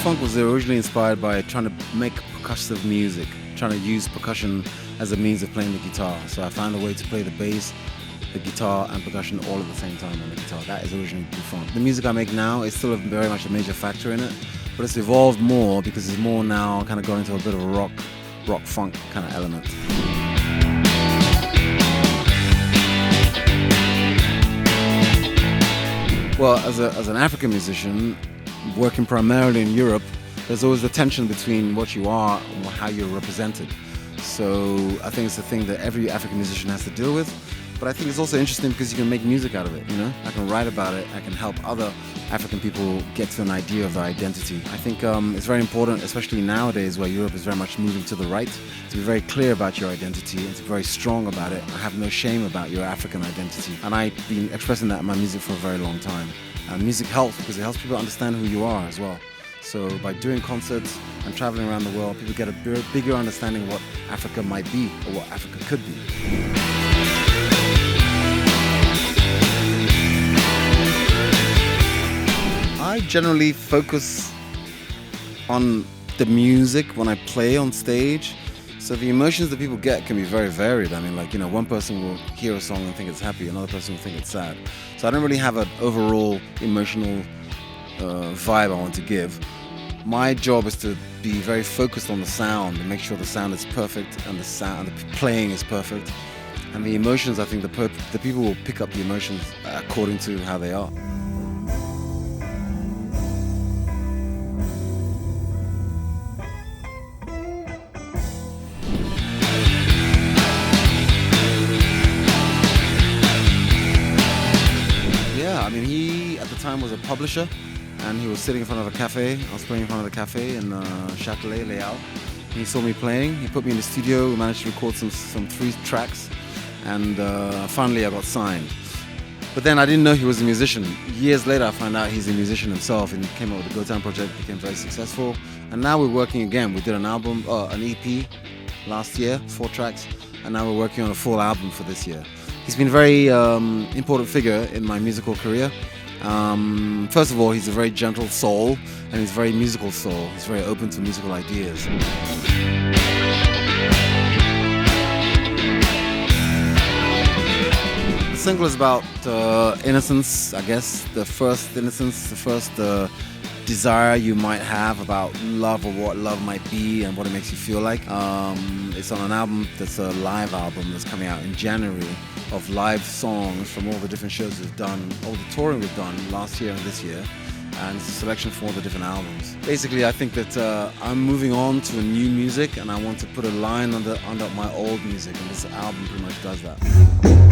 Blufunk was originally inspired by trying to make percussive music, trying to use percussion as a means of playing the guitar. So I found a way to play the bass, the guitar and percussion all at the same time on the guitar. That is originally Blufunk. The music I make now is still very much a major factor in it, but it's evolved more because it's more now kind of going into a bit of a rock funk kind of element. Well, as an African musician, working primarily in Europe, there's always the tension between what you are and how you're represented. So I think it's a thing that every African musician has to deal with. But I think it's also interesting because you can make music out of it, you know? I can write about it, I can help other African people get to an idea of their identity. I think it's very important, especially nowadays where Europe is very much moving to the right, to be very clear about your identity and to be very strong about it. I have no shame about your African identity. And I've been expressing that in my music for a very long time. And music helps because it helps people understand who you are as well. So by doing concerts and traveling around the world, people get a bigger understanding of what Africa might be or what Africa could be. I generally focus on the music when I play on stage. So the emotions that people get can be very varied. I mean, like, you know, one person will hear a song and think it's happy, another person will think it's sad. So I don't really have an overall emotional vibe I want to give. My job is to be very focused on the sound and make sure the sound is perfect and the playing is perfect. And the emotions, I think the people will pick up the emotions according to how they are. I mean, he at the time was a publisher and he was sitting in front of a cafe. I was playing in front of the cafe in Châtelet, Léal. He saw me playing, he put me in the studio, we managed to record some 3 tracks and finally I got signed. But then I didn't know he was a musician. Years later I found out he's a musician himself and he came up with the Go Town project, became very successful. And now we're working again. We did an album, an EP last year, 4 tracks, and now we're working on a full album for this year. He's been a very important figure in my musical career. First of all, he's a very gentle soul and he's a very musical soul. He's very open to musical ideas. The single is about innocence, I guess, the first innocence, the first desire you might have about love or what love might be and what it makes you feel like. It's on an album that's a live album that's coming out in January of live songs from all the different shows we've done, all the touring we've done last year and this year, and it's a selection from all the different albums. Basically, I think that I'm moving on to a new music and I want to put a line under my old music, and this album pretty much does that.